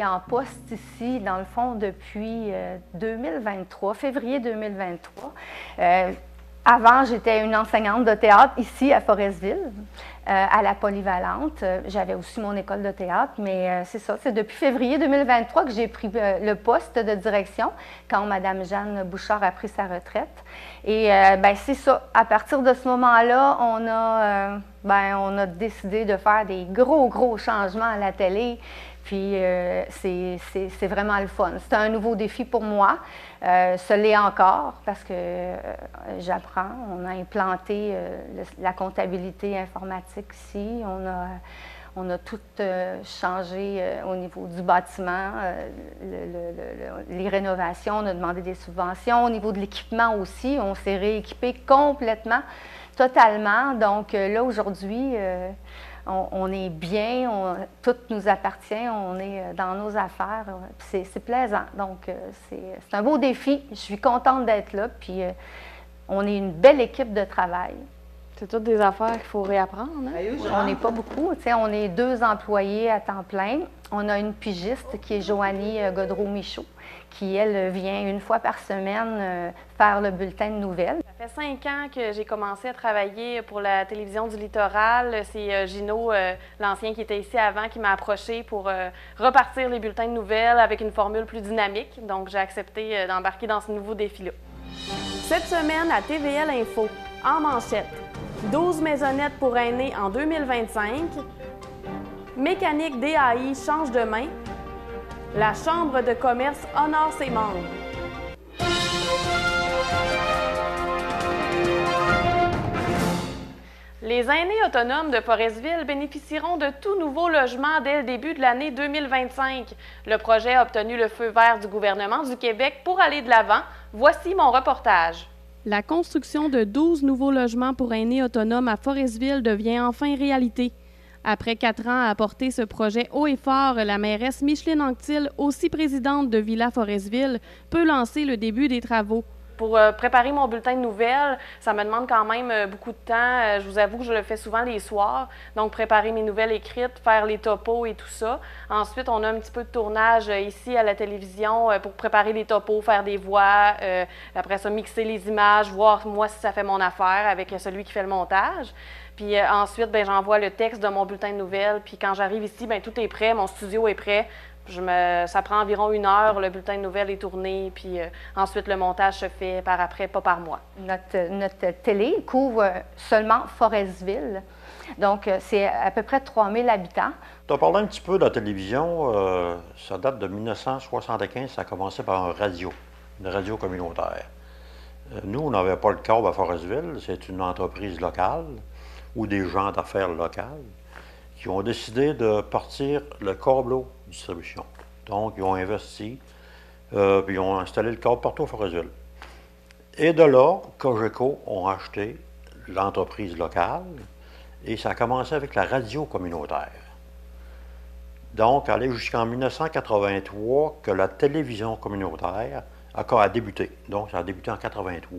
suis en poste ici, dans le fond, depuis 2023, février 2023. Avant, j'étais une enseignante de théâtre ici à Forestville, à la Polyvalente. J'avais aussi mon école de théâtre, mais c'est ça, c'est depuis février 2023 que j'ai pris le poste de direction, quand Mme Jeanne Bouchard a pris sa retraite. Et ben, c'est ça, à partir de ce moment-là, on a décidé de faire des gros changements à la télé. Puis c'est vraiment le fun. C'est un nouveau défi pour moi. Ce l'est encore parce que j'apprends. On a implanté la comptabilité informatique ici. On a tout changé au niveau du bâtiment, les rénovations. On a demandé des subventions. Au niveau de l'équipement aussi, on s'est rééquipé complètement, totalement. Donc là, aujourd'hui, on est bien, tout nous appartient, on est dans nos affaires. C'est plaisant. Donc, c'est un beau défi. Je suis contente d'être là. Puis, on est une belle équipe de travail. C'est toutes des affaires qu'il faut réapprendre. Hein? On n'est pas beaucoup. On est 2 employés à temps plein. On a une pigiste qui est Joanie Godreau-Michaud, qui, elle, vient une fois par semaine faire le bulletin de nouvelles. Ça fait 5 ans que j'ai commencé à travailler pour la télévision du littoral. C'est Gino, l'ancien qui était ici avant, qui m'a approché pour repartir les bulletins de nouvelles avec une formule plus dynamique. Donc, j'ai accepté d'embarquer dans ce nouveau défi-là. Cette semaine, à TVL Info, en manchette, 12 maisonnettes pour aînés en 2025, Mécanique DAI change de main, la Chambre de commerce honore ses membres. Les aînés autonomes de Forestville bénéficieront de tout nouveaux logements dès le début de l'année 2025. Le projet a obtenu le feu vert du gouvernement du Québec pour aller de l'avant. Voici mon reportage. La construction de 12 nouveaux logements pour aînés autonomes à Forestville devient enfin réalité. Après 4 ans à porter ce projet haut et fort, la mairesse Micheline Anctil, aussi présidente de Villa Forestville, peut lancer le début des travaux. Pour préparer mon bulletin de nouvelles, ça me demande quand même beaucoup de temps. Je vous avoue que je le fais souvent les soirs. Donc, préparer mes nouvelles écrites, faire les topos et tout ça. Ensuite, on a un petit peu de tournage ici à la télévision pour préparer les topos, faire des voix. Après ça, mixer les images, voir moi si ça fait mon affaire avec celui qui fait le montage. Puis ensuite, j'envoie le texte de mon bulletin de nouvelles. Puis quand j'arrive ici, tout est prêt, mon studio est prêt. Ça prend environ 1 heure, le bulletin de nouvelles est tourné, puis ensuite le montage se fait par après, pas par moi. Notre télé couvre seulement Forestville, donc c'est à peu près 3000 habitants. Tu as parlé un petit peu de la télévision, ça date de 1975, ça a commencé par une radio communautaire. Nous, on n'avait pas le câble à Forestville, c'est une entreprise locale ou des gens d'affaires locales qui ont décidé de partir le câbleau distribution. Donc, ils ont investi, puis ils ont installé le câble partout à Forestville. Et de là, Cogeco ont acheté l'entreprise locale et ça a commencé avec la radio communautaire. Donc, aller jusqu'en 1983 que la télévision communautaire a débuté. Donc, ça a débuté en 83.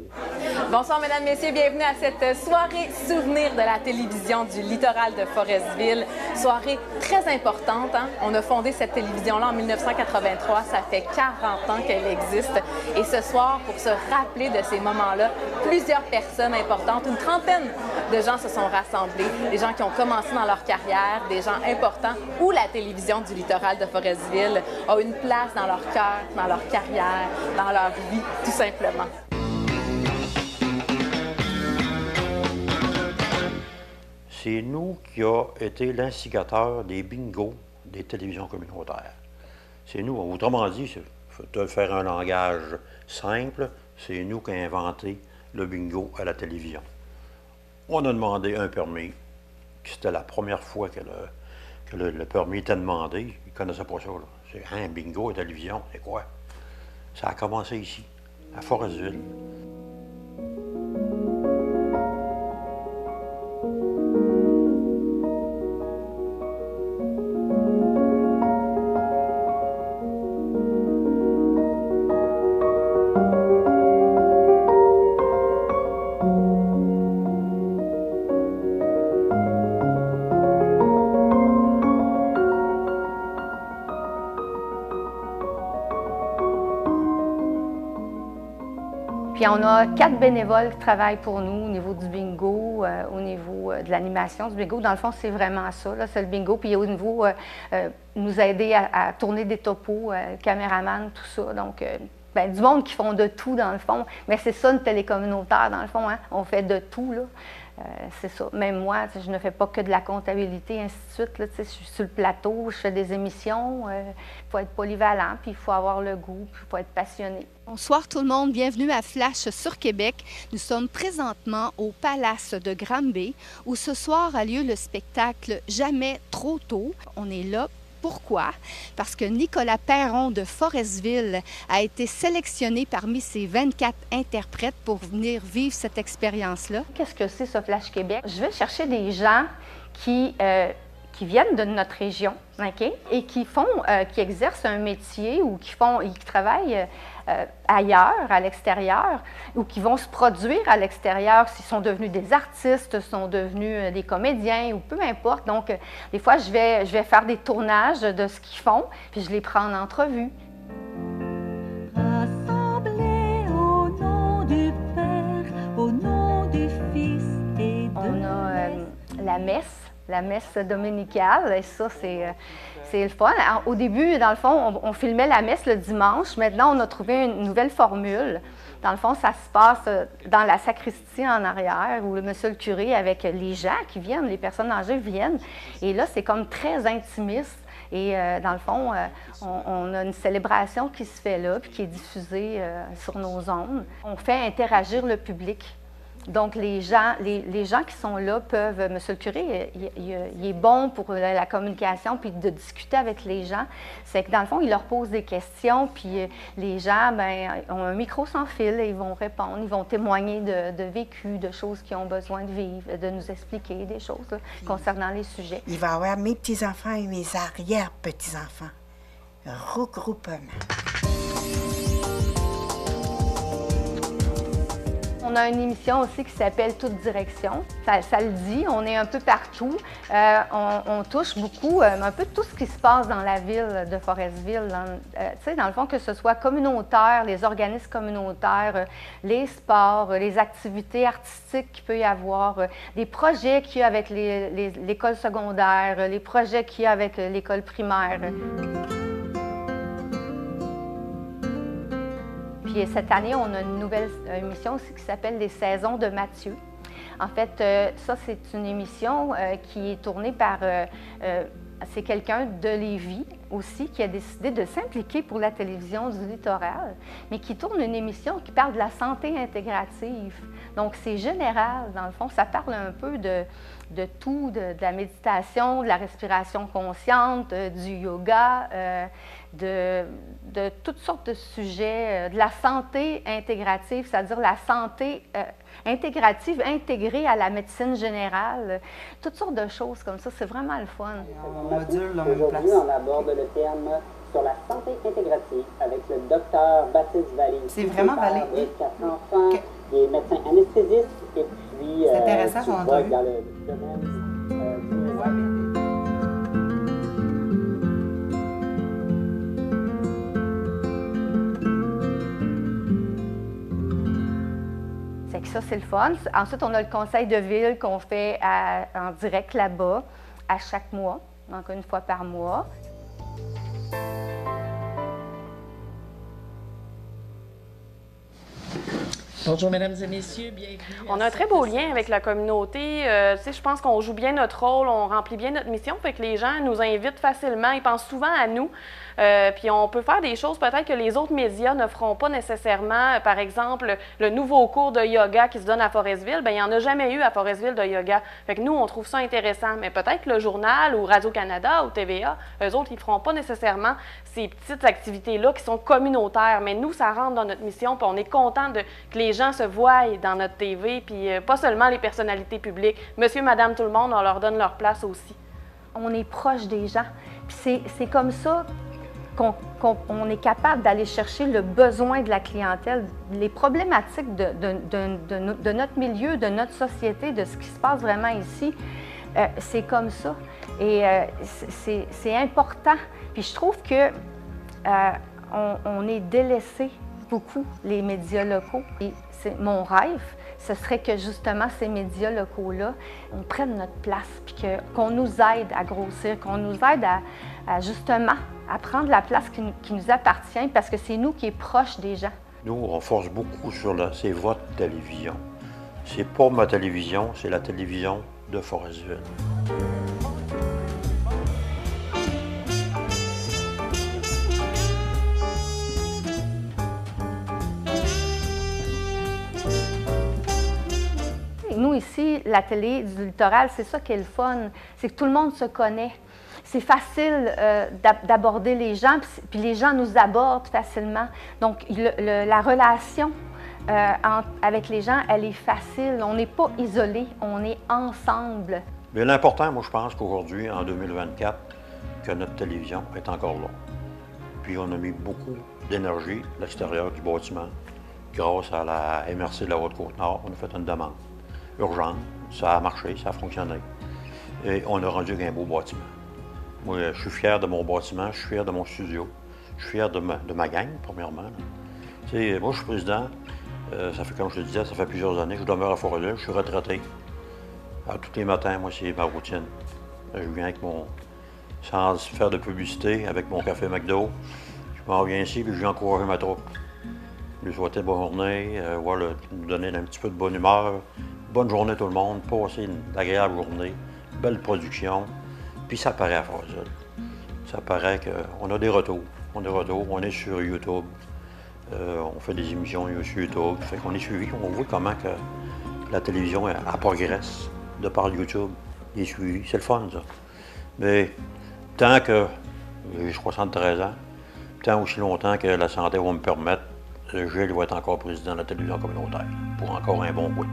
Bonsoir, mesdames, messieurs. Bienvenue à cette soirée souvenir de la télévision du littoral de Forestville. Soirée très importante. Hein? On a fondé cette télévision-là en 1983. Ça fait 40 ans qu'elle existe. Et ce soir, pour se rappeler de ces moments-là, plusieurs personnes importantes, une trentaine de gens se sont rassemblés. Des gens qui ont commencé dans leur carrière, des gens importants, où la télévision du littoral de Forestville a une place dans leur cœur, dans leur carrière, dans leur vie, tout simplement. C'est nous qui a été l'instigateur des bingos des télévisions communautaires. C'est nous, autrement dit, de faire un langage simple, c'est nous qui avons inventé le bingo à la télévision. On a demandé un permis, c'était la première fois que le permis était demandé. Ils ne connaissaient pas ça. C'est un bingo à la télévision, c'est quoi? Ça a commencé ici, à Forestville. Puis on a 4 bénévoles qui travaillent pour nous au niveau du bingo, au niveau de l'animation du bingo. Dans le fond, c'est vraiment ça, c'est le bingo. Puis au niveau, nous aider à tourner des topos, caméraman, tout ça. Donc, du monde qui font de tout, dans le fond. Mais c'est ça, une télé communautaire, dans le fond. Hein? On fait de tout, là. C'est ça. Même moi, je ne fais pas que de la comptabilité, ainsi de suite. Là, je suis sur le plateau, je fais des émissions. Il faut être polyvalent, puis il faut avoir le goût, puis il faut être passionné. Bonsoir tout le monde, bienvenue à Flash sur Québec. Nous sommes présentement au Palace de Granby, où ce soir a lieu le spectacle Jamais trop tôt. On est là. Pourquoi? Parce que Nicolas Perron de Forestville a été sélectionné parmi ces 24 interprètes pour venir vivre cette expérience-là. Qu'est-ce que c'est, ce Flash Québec? Je vais chercher des gens qui viennent de notre région, OK? Et qui exercent un métier ou qui travaillent ailleurs, à l'extérieur, ou qui vont se produire à l'extérieur, s'ils sont devenus des artistes, sont devenus des comédiens, ou peu importe. Donc, des fois, je vais faire des tournages de ce qu'ils font, puis je les prends en entrevue. Rassemblés au nom du Père, au nom du Fils et de On a la messe dominicale, et ça, c'est le fun. Alors, au début, dans le fond, on filmait la messe le dimanche. Maintenant, on a trouvé une nouvelle formule. Dans le fond, ça se passe dans la sacristie en arrière, où le monsieur le curé, avec les gens qui viennent, les personnes âgées viennent. Et là, c'est comme très intimiste. Et dans le fond, on a une célébration qui se fait là, puis qui est diffusée sur nos ondes. On fait interagir le public. Donc, les gens qui sont là peuvent... Monsieur le curé, il est bon pour la communication, puis de discuter avec les gens. C'est que, dans le fond, il leur pose des questions, puis les gens, ont un micro sans fil, et ils vont répondre, ils vont témoigner de vécu, de choses qu'ils ont besoin de vivre, de nous expliquer des choses là, concernant les sujets. Il va y avoir mes petits-enfants et mes arrière-petits-enfants. Regroupement. On a une émission aussi qui s'appelle Toute direction. Ça le dit, on est un peu partout. On touche beaucoup, un peu tout ce qui se passe dans la ville de Forestville. Dans le fond, que ce soit communautaire, les organismes communautaires, les sports, les activités artistiques qu'il peut y avoir, des projets qu'il y a avec l'école secondaire, les projets qu'il y a avec l'école primaire. Puis cette année, on a une nouvelle émission aussi qui s'appelle Les Saisons de Mathieu. En fait, ça, c'est une émission qui est tournée par... c'est quelqu'un de Lévis aussi qui a décidé de s'impliquer pour la télévision du littoral, mais qui tourne une émission qui parle de la santé intégrative. Donc, c'est général, dans le fond. Ça parle un peu de tout, de la méditation, de la respiration consciente, du yoga, de toutes sortes de sujets, de la santé intégrative, c'est-à-dire la santé intégrative intégrée à la médecine générale, toutes sortes de choses comme ça, c'est vraiment le fun. Aujourd'hui, on aborde le terme sur la santé intégrative avec le docteur Baptiste Vallée. C'est vraiment Vallée? De 4 enfants, des médecins anesthésistes et puis... C'est intéressant son entrevue. Dans le domaine C'est que ça, c'est le fun. Ensuite, on a le conseil de ville qu'on fait en direct là-bas, à chaque mois, donc une fois par mois. Bonjour, mesdames et messieurs, bienvenue. On a un très beau lien avec la communauté. Je pense qu'on joue bien notre rôle, on remplit bien notre mission, fait que les gens nous invitent facilement, ils pensent souvent à nous. Puis on peut faire des choses peut-être que les autres médias ne feront pas nécessairement. Par exemple, le nouveau cours de yoga qui se donne à Forestville, bien, il n'y en a jamais eu à Forestville de yoga. Fait que nous, on trouve ça intéressant. Mais peut-être que le journal ou Radio-Canada ou TVA, eux autres, ils ne feront pas nécessairement ces petites activités-là qui sont communautaires. Mais nous, ça rentre dans notre mission, puis on est content que les gens se voient dans notre TV, puis pas seulement les personnalités publiques. Monsieur, madame, tout le monde, on leur donne leur place aussi. On est proche des gens. Puis c'est comme ça qu'on est capable d'aller chercher le besoin de la clientèle, les problématiques de notre milieu, de notre société, de ce qui se passe vraiment ici. C'est comme ça. Et c'est important. Puis je trouve que on est délaissé beaucoup les médias locaux. Et c'est mon rêve, ce serait que justement ces médias locaux-là, on prenne notre place, puis qu'on nous aide à grossir, qu'on nous aide à justement à prendre la place qui nous appartient, parce que c'est nous qui est proche des gens. Nous, on force beaucoup sur c'est votre télévision. C'est pas ma télévision, c'est la télévision de Forestville. Nous, ici, la télé du littoral, c'est ça qui est le fun, c'est que tout le monde se connaît. C'est facile d'aborder les gens, puis les gens nous abordent facilement. Donc, la relation avec les gens, elle est facile. On n'est pas isolés, on est ensemble. Mais l'important, moi, je pense qu'aujourd'hui, en 2024, que notre télévision est encore là. Puis on a mis beaucoup d'énergie à l'extérieur du bâtiment. Grâce à la MRC de la Haute-Côte-Nord, on a fait une demande urgente. Ça a marché, ça a fonctionné. Et on a rendu un beau bâtiment. Moi, je suis fier de mon bâtiment, je suis fier de mon studio, je suis fier de ma gang, premièrement. Tu sais, moi, je suis président, ça fait, comme je te disais, ça fait plusieurs années que je demeure à Forestville, je suis retraité. Alors, tous les matins, moi, c'est ma routine. Je viens avec sans faire de publicité, avec mon café McDo. Je m'en viens ici, puis je viens encourager ma troupe. Lui souhaiter bonne journée, nous donner un petit peu de bonne humeur. Bonne journée tout le monde, passer une agréable journée, belle production. Puis ça paraît à Forestville. Ça paraît qu'on a des retours. On est sur YouTube. On fait des émissions sur YouTube. Fait qu'on est suivi. On voit comment que la télévision elle progresse de par YouTube. Il est suivi. C'est le fun, ça. Mais tant que j'ai 73 ans, tant aussi longtemps que la santé va me permettre, Gilles va être encore président de la télévision communautaire pour encore un bon bout.